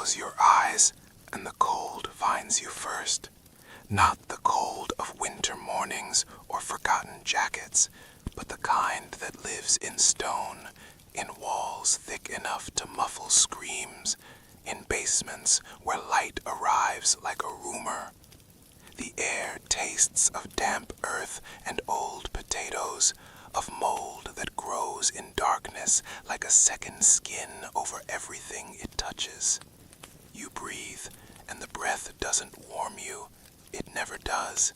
Close your eyes, and the cold finds you first. Not the cold of winter mornings or forgotten jackets, but the kind that lives in stone, in walls thick enough to muffle screams, in basements where light arrives like a rumor. The air tastes of damp earth and old potatoes, of mold that grows in darkness like a second skin over everything it touches. You breathe, and the breath doesn't warm you. It never does.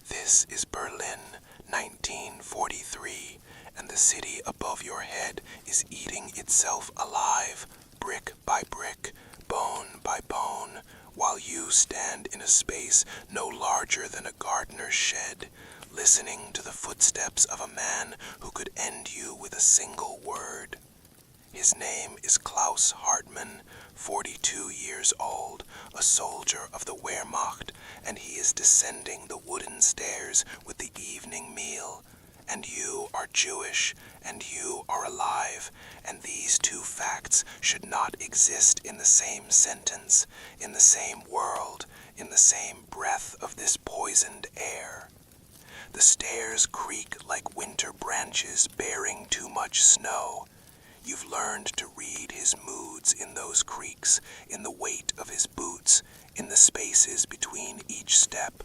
This is Berlin, 1943, and the city above your head is eating itself alive, brick by brick, bone by bone, while you stand in a space no larger than a gardener's shed, listening to the footsteps of a man who could end you with a single word. His name is Klaus Hartmann, 42 years old, a soldier of the Wehrmacht, and he is descending the wooden stairs with the evening meal. And you are Jewish, and you are alive, and these two facts should not exist in the same sentence, in the same world, in the same breath of this poisoned air. The stairs creak like winter branches bearing too much snow. You've learned to read his moods in those creaks, in the weight of his boots, in the spaces between each step.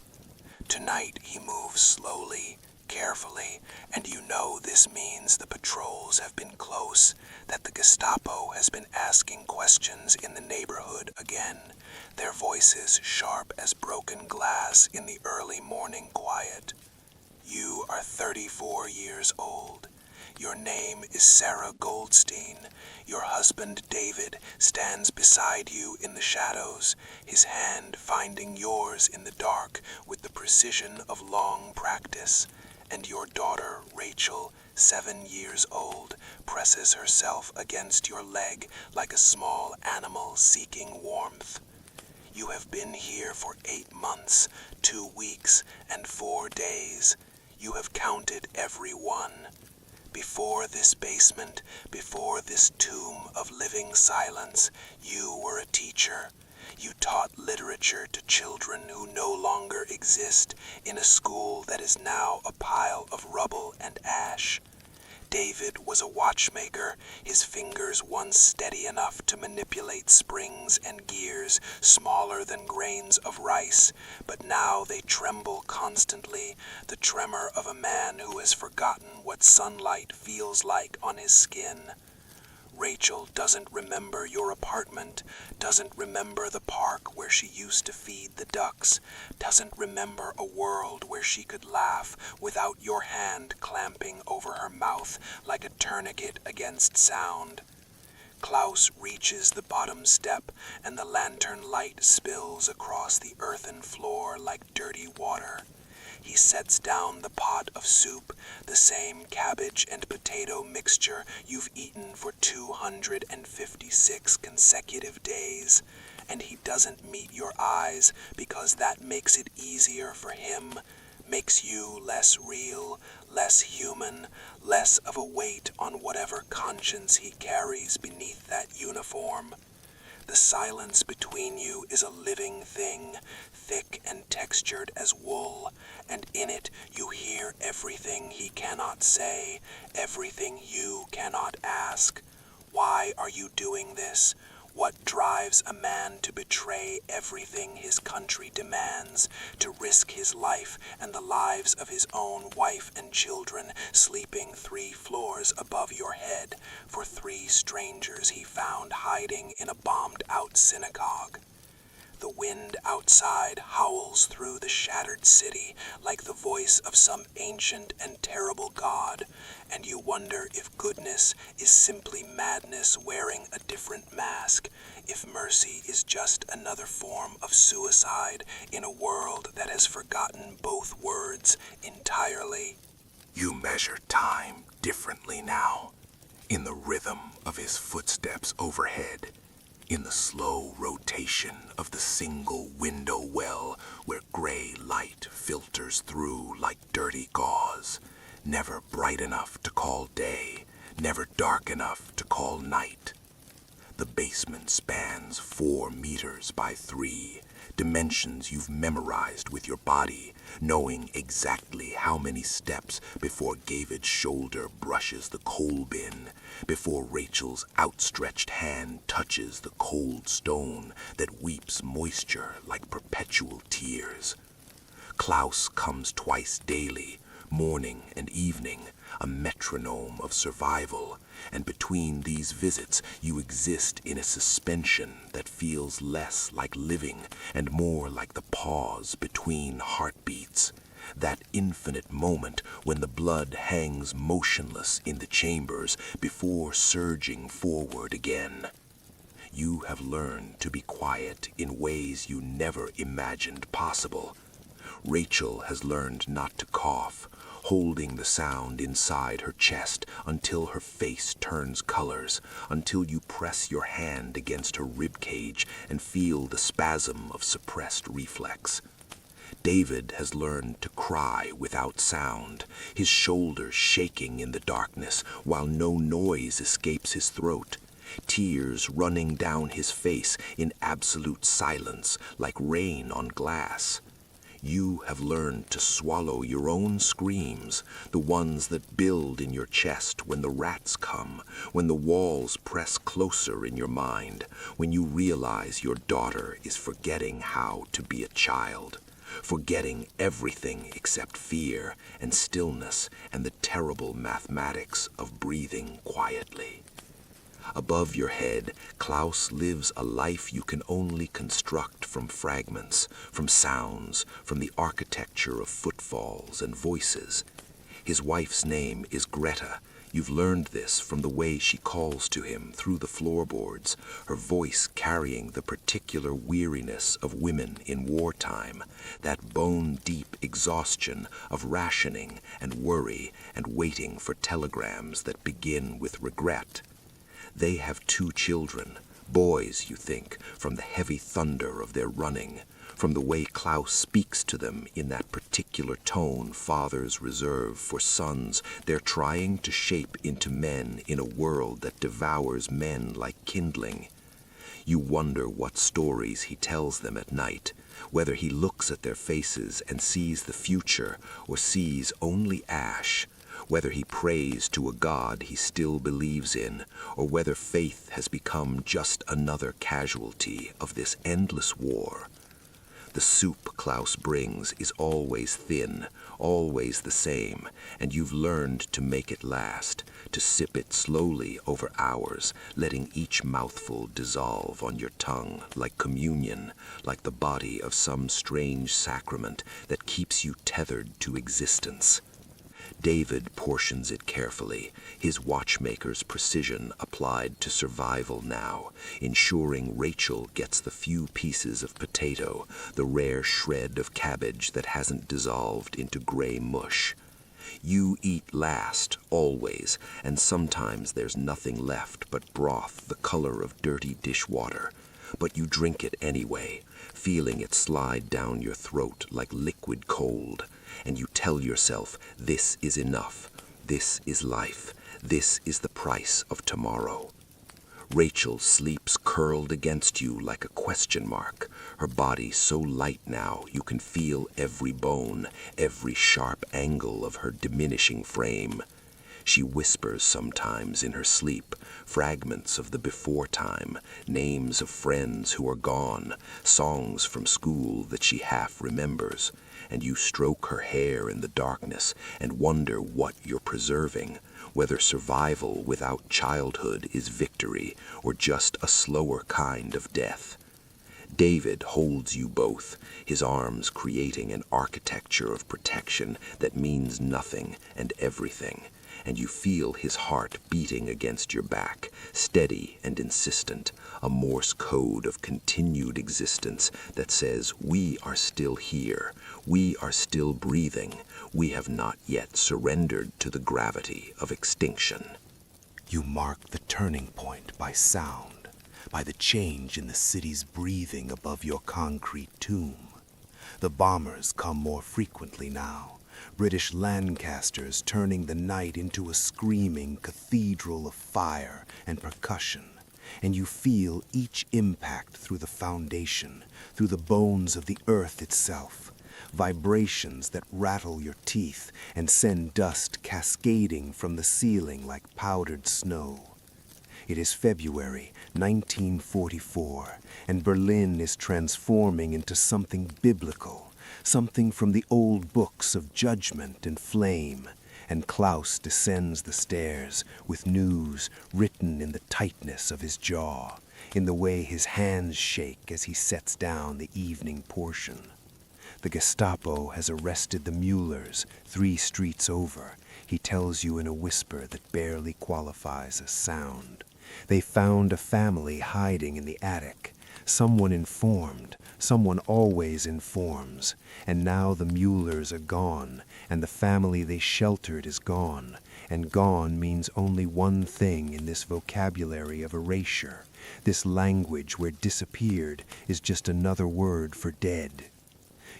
Tonight he moves slowly, carefully, and you know this means the patrols have been close, that the Gestapo has been asking questions in the neighborhood again, their voices sharp as broken glass in the early morning quiet. You are 34 years old. Your name is Sarah Goldstein. Your husband, David, stands beside you in the shadows, his hand finding yours in the dark with the precision of long practice. And your daughter, Rachel, 7 years old, presses herself against your leg like a small animal seeking warmth. You have been here for 8 months, 2 weeks, and 4 days. You have counted every one. Before this basement, before this tomb of living silence, you were a teacher. You taught literature to children who no longer exist in a school that is now a pile of rubble and ash. David was a watchmaker, his fingers once steady enough to manipulate springs and gears smaller than grains of rice, but now they tremble constantly, the tremor of a man who has forgotten what sunlight feels like on his skin. Rachel doesn't remember your apartment, doesn't remember the park where she used to feed the ducks, doesn't remember a world where she could laugh without your hand clamping over her mouth like a tourniquet against sound. Klaus reaches the bottom step, and the lantern light spills across the earthen floor like dirty water. He sets down the pot of soup, the same cabbage and potato mixture you've eaten for 256 consecutive days, and he doesn't meet your eyes because that makes it easier for him, makes you less real, less human, less of a weight on whatever conscience he carries beneath that uniform. The silence between you is a living thing, thick and textured as wool, and in it you hear everything he cannot say, everything you cannot ask. Why are you doing this? What drives a man to betray everything his country demands, to risk his life and the lives of his own wife and children, sleeping 3 floors above your head, for 3 strangers he found hiding in a bombed-out synagogue? The wind outside howls through the shattered city like the voice of some ancient and terrible god, and you wonder if goodness is simply madness wearing a different mask, if mercy is just another form of suicide in a world that has forgotten both words entirely. You measure time differently now, in the rhythm of his footsteps overhead, in the slow rotation of the single window well where gray light filters through like dirty gauze, never bright enough to call day, never dark enough to call night. The basement spans 4 meters by 3, dimensions you've memorized with your body, knowing exactly how many steps before David's shoulder brushes the coal bin, before Rachel's outstretched hand touches the cold stone that weeps moisture like perpetual tears. Klaus comes twice daily, morning and evening, a metronome of survival, and between these visits you exist in a suspension that feels less like living and more like the pause between heartbeats, that infinite moment when the blood hangs motionless in the chambers before surging forward again. You have learned to be quiet in ways you never imagined possible. Rachel has learned not to cough, holding the sound inside her chest until her face turns colors, until you press your hand against her ribcage and feel the spasm of suppressed reflex. David has learned to cry without sound, his shoulders shaking in the darkness while no noise escapes his throat, tears running down his face in absolute silence like rain on glass. You have learned to swallow your own screams, the ones that build in your chest when the rats come, when the walls press closer in your mind, when you realize your daughter is forgetting how to be a child, forgetting everything except fear and stillness and the terrible mathematics of breathing quietly. Above your head, Klaus lives a life you can only construct from fragments, from sounds, from the architecture of footfalls and voices. His wife's name is Greta. You've learned this from the way she calls to him through the floorboards, her voice carrying the particular weariness of women in wartime, that bone-deep exhaustion of rationing and worry and waiting for telegrams that begin with regret. They have 2 children, boys, you think, from the heavy thunder of their running, from the way Klaus speaks to them in that particular tone fathers reserve for sons they're trying to shape into men in a world that devours men like kindling. You wonder what stories he tells them at night, whether he looks at their faces and sees the future or sees only ash, whether he prays to a God he still believes in, or whether faith has become just another casualty of this endless war. The soup Klaus brings is always thin, always the same, and you've learned to make it last, to sip it slowly over hours, letting each mouthful dissolve on your tongue like communion, like the body of some strange sacrament that keeps you tethered to existence. David portions it carefully, his watchmaker's precision applied to survival now, ensuring Rachel gets the few pieces of potato, the rare shred of cabbage that hasn't dissolved into gray mush. You eat last, always, and sometimes there's nothing left but broth the color of dirty dishwater. But you drink it anyway, feeling it slide down your throat like liquid cold, and you tell yourself, this is enough, this is life, this is the price of tomorrow. Rachel sleeps curled against you like a question mark, her body so light now you can feel every bone, every sharp angle of her diminishing frame. She whispers sometimes in her sleep, fragments of the before time, names of friends who are gone, songs from school that she half remembers, and you stroke her hair in the darkness and wonder what you're preserving, whether survival without childhood is victory or just a slower kind of death. David holds you both, his arms creating an architecture of protection that means nothing and everything, and you feel his heart beating against your back, steady and insistent, a Morse code of continued existence that says we are still here, we are still breathing, we have not yet surrendered to the gravity of extinction. You mark the turning point by sound, by the change in the city's breathing above your concrete tomb. The bombers come more frequently now, British Lancasters turning the night into a screaming cathedral of fire and percussion, and you feel each impact through the foundation, through the bones of the earth itself. Vibrations that rattle your teeth and send dust cascading from the ceiling like powdered snow. It is February 1944, and Berlin is transforming into something biblical, something from the old books of judgment and flame. And Klaus descends the stairs with news written in the tightness of his jaw, in the way his hands shake as he sets down the evening portion. The Gestapo has arrested the Muellers 3 streets over, he tells you in a whisper that barely qualifies as sound. They found a family hiding in the attic. Someone informed, someone always informs, and now the Muellers are gone, and the family they sheltered is gone, and gone means only one thing in this vocabulary of erasure, this language where disappeared is just another word for dead.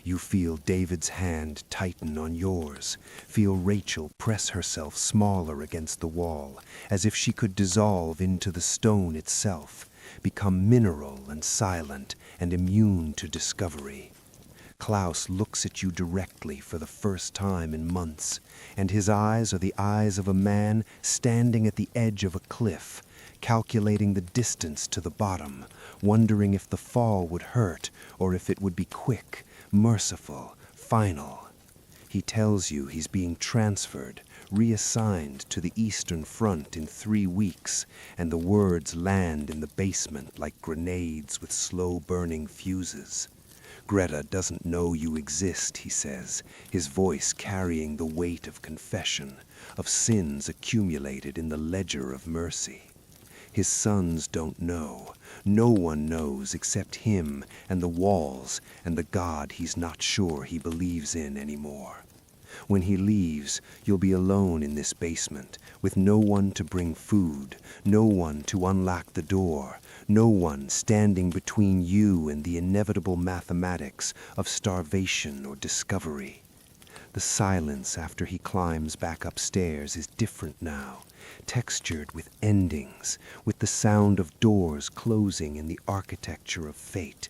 You feel David's hand tighten on yours, feel Rachel press herself smaller against the wall, as if she could dissolve into the stone itself, become mineral and silent and immune to discovery. Klaus looks at you directly for the first time in months, and his eyes are the eyes of a man standing at the edge of a cliff, calculating the distance to the bottom, wondering if the fall would hurt or if it would be quick, merciful, final. He tells you he's being transferred, reassigned to the Eastern Front in 3 weeks, and the words land in the basement like grenades with slow-burning fuses. Greta doesn't know you exist, he says, his voice carrying the weight of confession, of sins accumulated in the ledger of mercy. His sons don't know. No one knows except him and the walls and the God he's not sure he believes in anymore. When he leaves, you'll be alone in this basement, with no one to bring food, no one to unlock the door, no one standing between you and the inevitable mathematics of starvation or discovery. The silence after he climbs back upstairs is different now, textured with endings, with the sound of doors closing in the architecture of fate.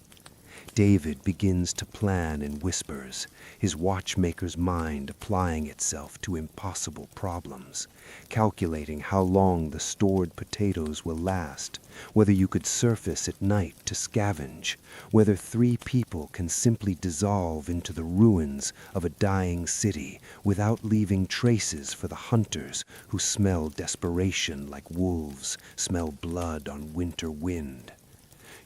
David begins to plan in whispers, his watchmaker's mind applying itself to impossible problems, calculating how long the stored potatoes will last, whether you could surface at night to scavenge, whether 3 people can simply dissolve into the ruins of a dying city without leaving traces for the hunters who smell desperation like wolves smell blood on winter wind.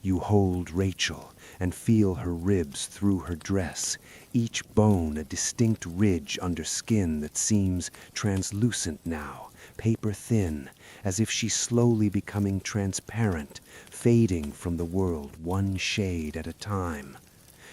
You hold Rachel and feel her ribs through her dress, each bone a distinct ridge under skin that seems translucent now, paper thin, as if she's slowly becoming transparent, fading from the world one shade at a time.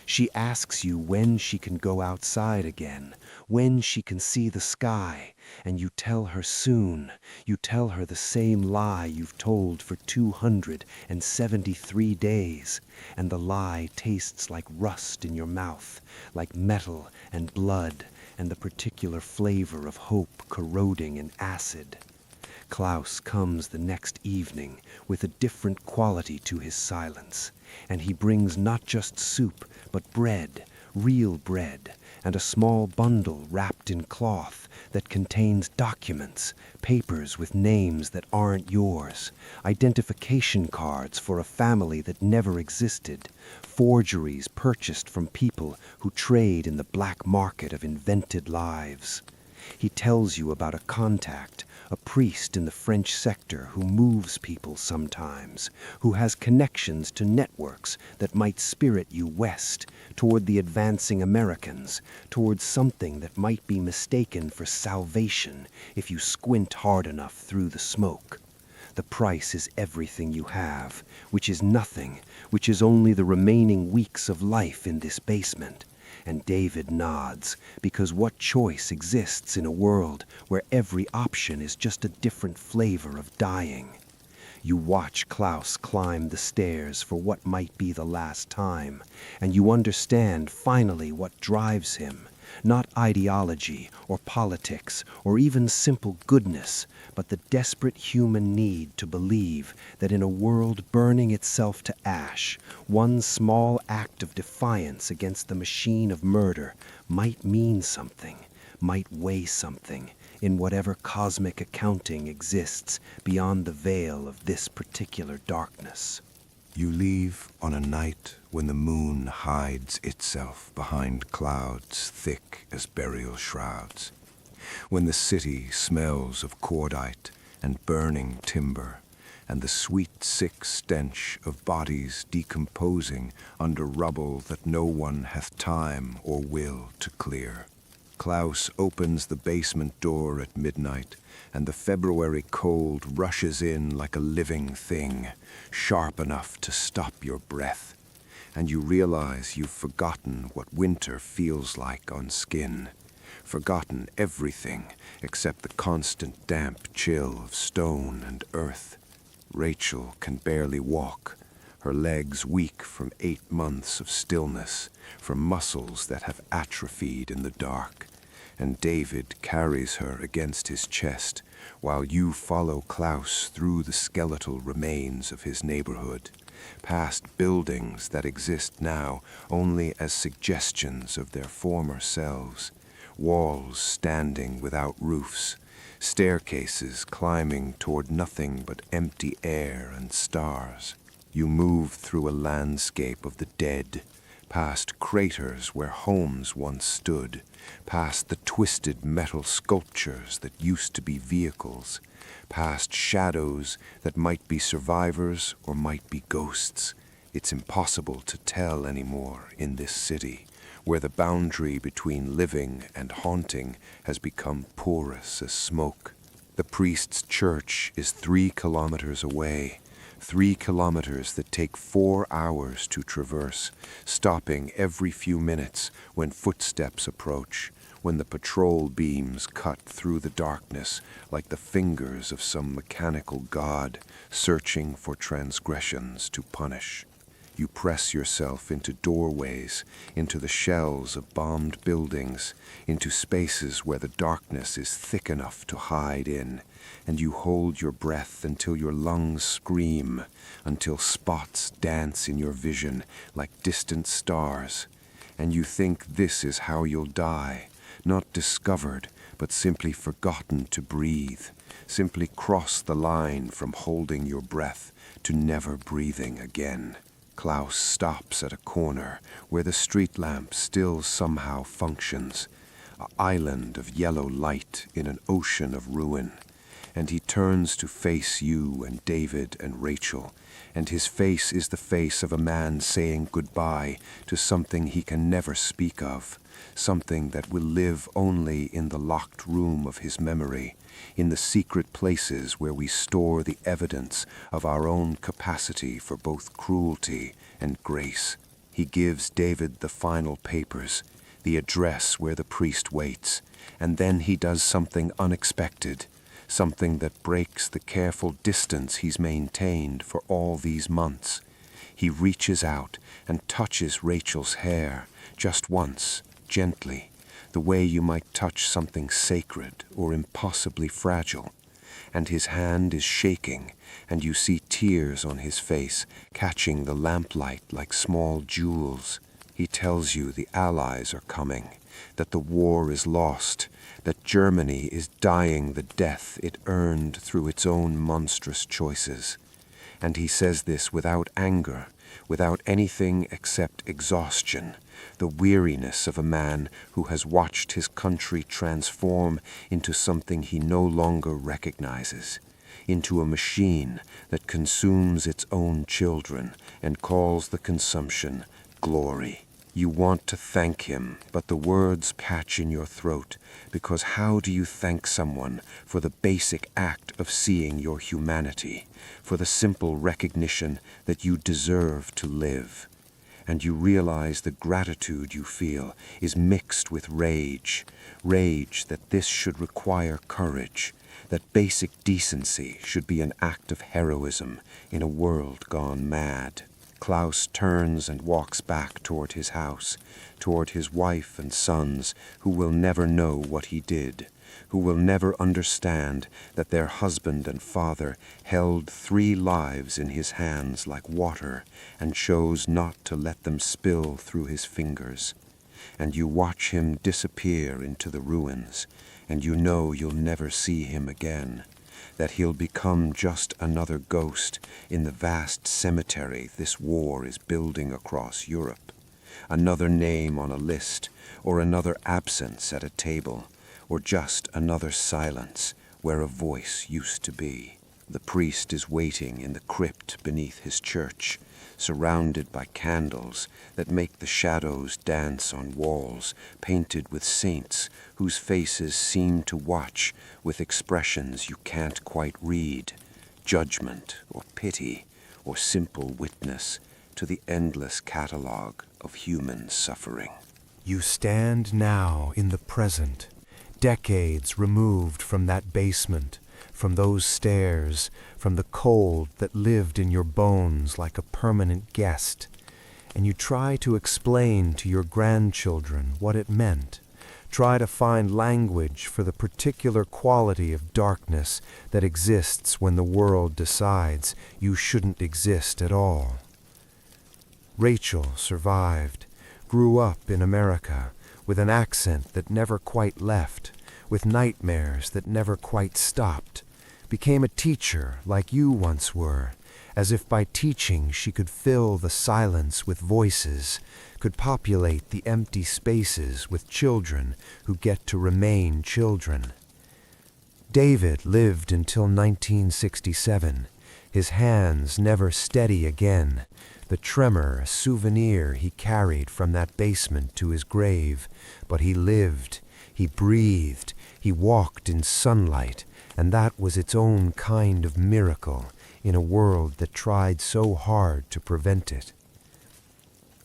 She asks you when she can go outside again, when she can see the sky, and you tell her soon. You tell her the same lie you've told for 273 days, and the lie tastes like rust in your mouth, like metal and blood, and the particular flavor of hope corroding in acid. Klaus comes the next evening with a different quality to his silence, and he brings not just soup, but bread, real bread, and a small bundle wrapped in cloth that contains documents, papers with names that aren't yours, identification cards for a family that never existed, forgeries purchased from people who trade in the black market of invented lives. He tells you about a contact, a priest in the French sector who moves people sometimes, who has connections to networks that might spirit you west, toward the advancing Americans, toward something that might be mistaken for salvation if you squint hard enough through the smoke. The price is everything you have, which is nothing, which is only the remaining weeks of life in this basement. And David nods, because what choice exists in a world where every option is just a different flavor of dying? You watch Klaus climb the stairs for what might be the last time, and you understand finally what drives him, Not ideology or politics or even simple goodness, but the desperate human need to believe that in a world burning itself to ash, one small act of defiance against the machine of murder might mean something, might weigh something, in whatever cosmic accounting exists beyond the veil of this particular darkness. You leave on a night when the moon hides itself behind clouds thick as burial shrouds, when the city smells of cordite and burning timber, and the sweet, sick stench of bodies decomposing under rubble that no one hath time or will to clear. Klaus opens the basement door at midnight, and the February cold rushes in like a living thing, sharp enough to stop your breath, and you realize you've forgotten what winter feels like on skin, forgotten everything except the constant damp chill of stone and earth. Rachel can barely walk, her legs weak from 8 months of stillness, from muscles that have atrophied in the dark, and David carries her against his chest while you follow Klaus through the skeletal remains of his neighborhood, past buildings that exist now only as suggestions of their former selves, walls standing without roofs, staircases climbing toward nothing but empty air and stars. You move through a landscape of the dead, past craters where homes once stood, past the twisted metal sculptures that used to be vehicles, past shadows that might be survivors or might be ghosts. It's impossible to tell anymore in this city, where the boundary between living and haunting has become porous as smoke. The priest's church is 3 kilometers away, 3 kilometers that take 4 hours to traverse, stopping every few minutes when footsteps approach, when the patrol beams cut through the darkness like the fingers of some mechanical god searching for transgressions to punish. You press yourself into doorways, into the shells of bombed buildings, into spaces where the darkness is thick enough to hide in, and you hold your breath until your lungs scream, until spots dance in your vision like distant stars, and you think this is how you'll die, not discovered, but simply forgotten to breathe, simply cross the line from holding your breath to never breathing again. Klaus stops at a corner where the street lamp still somehow functions, an island of yellow light in an ocean of ruin, and he turns to face you and David and Rachel, and his face is the face of a man saying goodbye to something he can never speak of, something that will live only in the locked room of his memory, in the secret places where we store the evidence of our own capacity for both cruelty and grace. He gives David the final papers, the address where the priest waits, and then he does something unexpected, something that breaks the careful distance he's maintained for all these months. He reaches out and touches Rachel's hair, just once, gently, the way you might touch something sacred or impossibly fragile, and his hand is shaking, and you see tears on his face, catching the lamplight like small jewels. He tells you the Allies are coming, that the war is lost, that Germany is dying the death it earned through its own monstrous choices. And he says this without anger, without anything except exhaustion, the weariness of a man who has watched his country transform into something he no longer recognizes, into a machine that consumes its own children and calls the consumption glory. You want to thank him, but the words catch in your throat, because how do you thank someone for the basic act of seeing your humanity, for the simple recognition that you deserve to live? And you realize the gratitude you feel is mixed with rage that this should require courage, that basic decency should be an act of heroism in a world gone mad. Klaus turns and walks back toward his house, toward his wife and sons, who will never know what he did, who will never understand that their husband and father held 3 lives in his hands like water and chose not to let them spill through his fingers. And you watch him disappear into the ruins, and you know you'll never see him again, that he'll become just another ghost in the vast cemetery this war is building across Europe, another name on a list, or another absence at a table, or just another silence where a voice used to be. The priest is waiting in the crypt beneath his church, surrounded by candles that make the shadows dance on walls painted with saints whose faces seem to watch with expressions you can't quite read, judgment or pity or simple witness to the endless catalogue of human suffering. You stand now in the present, decades removed from that basement, from those stairs, from the cold that lived in your bones like a permanent guest, and you try to explain to your grandchildren what it meant, try to find language for the particular quality of darkness that exists when the world decides you shouldn't exist at all. Rachel survived, grew up in America, with an accent that never quite left, with nightmares that never quite stopped, became a teacher like you once were, as if by teaching she could fill the silence with voices, could populate the empty spaces with children who get to remain children. David lived until 1967, his hands never steady again, the tremor a souvenir he carried from that basement to his grave, but he lived, he breathed, he walked in sunlight, and that was its own kind of miracle in a world that tried so hard to prevent it.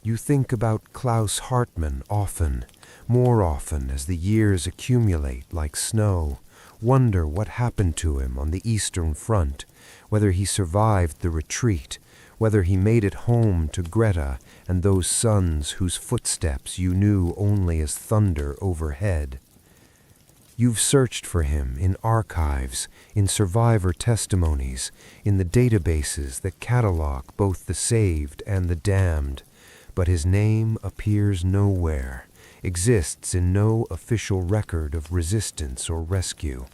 You think about Klaus Hartmann often, more often as the years accumulate like snow, wonder what happened to him on the Eastern Front, whether he survived the retreat, whether he made it home to Greta and those sons whose footsteps you knew only as thunder overhead. You've searched for him in archives, in survivor testimonies, in the databases that catalog both the saved and the damned, but his name appears nowhere, exists in no official record of resistance or rescue,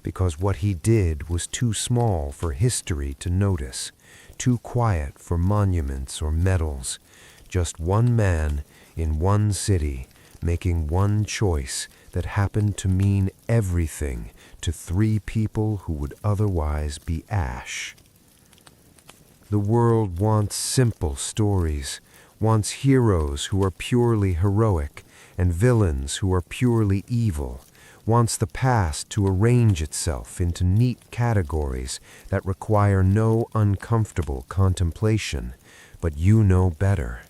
because what he did was too small for history to notice, too quiet for monuments or medals, just one man in one city making one choice that happened to mean everything to 3 people who would otherwise be ash. The world wants simple stories, wants heroes who are purely heroic and villains who are purely evil, wants the past to arrange itself into neat categories that require no uncomfortable contemplation, but you know better.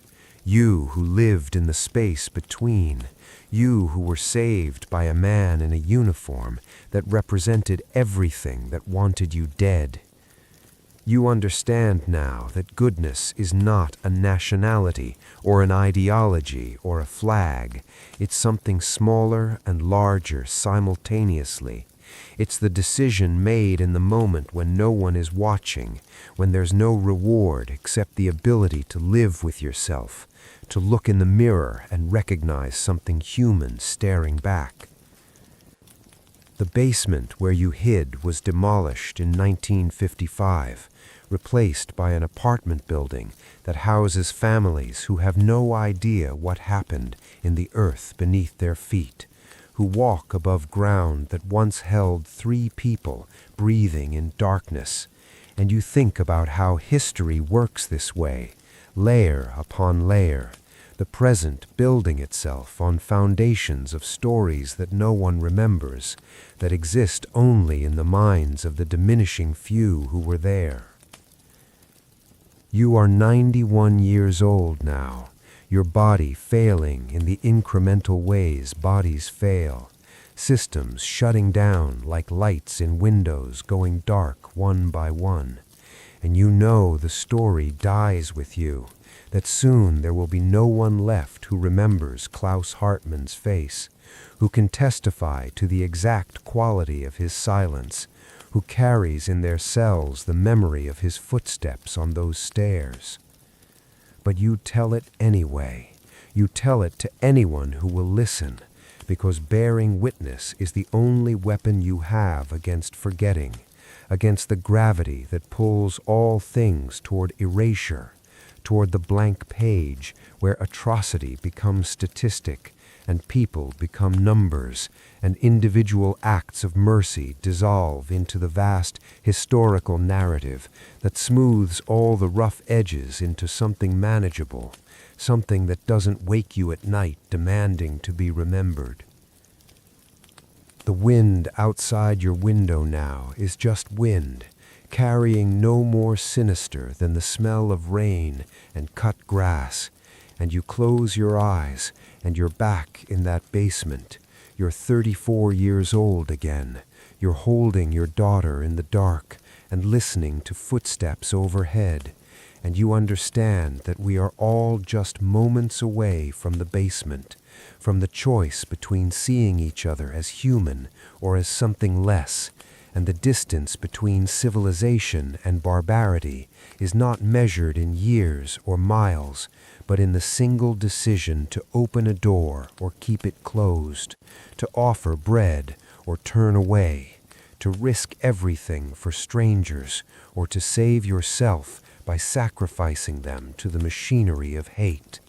You who lived in the space between, you who were saved by a man in a uniform that represented everything that wanted you dead. You understand now that goodness is not a nationality or an ideology or a flag. It's something smaller and larger simultaneously. It's the decision made in the moment when no one is watching, when there's no reward except the ability to live with yourself, to look in the mirror and recognize something human staring back. The basement where you hid was demolished in 1955, replaced by an apartment building that houses families who have no idea what happened in the earth beneath their feet, who walk above ground that once held 3 people breathing in darkness. And you think about how history works this way, layer upon layer, the present building itself on foundations of stories that no one remembers, that exist only in the minds of the diminishing few who were there. You are 91 years old now, your body failing in the incremental ways bodies fail, systems shutting down like lights in windows going dark one by one. And you know the story dies with you, that soon there will be no one left who remembers Klaus Hartmann's face, who can testify to the exact quality of his silence, who carries in their cells the memory of his footsteps on those stairs. But you tell it anyway. You tell it to anyone who will listen, because bearing witness is the only weapon you have against forgetting, against the gravity that pulls all things toward erasure, toward the blank page where atrocity becomes statistic and people become numbers, and individual acts of mercy dissolve into the vast historical narrative that smooths all the rough edges into something manageable, something that doesn't wake you at night demanding to be remembered. The wind outside your window now is just wind, carrying no more sinister than the smell of rain and cut grass, and you close your eyes and you're back in that basement. You're 34 years old again. You're holding your daughter in the dark and listening to footsteps overhead, and you understand that we are all just moments away from the basement, from the choice between seeing each other as human or as something less, and the distance between civilization and barbarity is not measured in years or miles, but in the single decision to open a door or keep it closed, to offer bread or turn away, to risk everything for strangers or to save yourself by sacrificing them to the machinery of hate.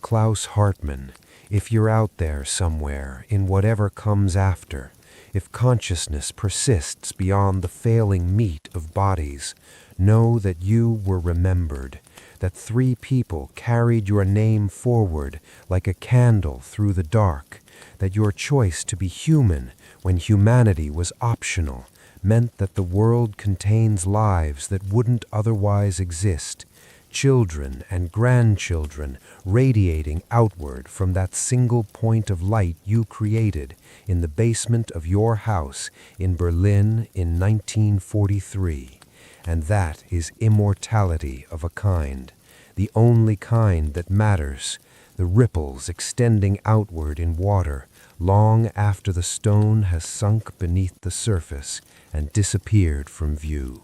Klaus Hartmann, if you're out there somewhere in whatever comes after, if consciousness persists beyond the failing meat of bodies, know that you were remembered, that 3 people carried your name forward like a candle through the dark, that your choice to be human when humanity was optional meant that the world contains lives that wouldn't otherwise exist, children and grandchildren radiating outward from that single point of light you created in the basement of your house in Berlin in 1943. And that is immortality of a kind, the only kind that matters, the ripples extending outward in water long after the stone has sunk beneath the surface and disappeared from view.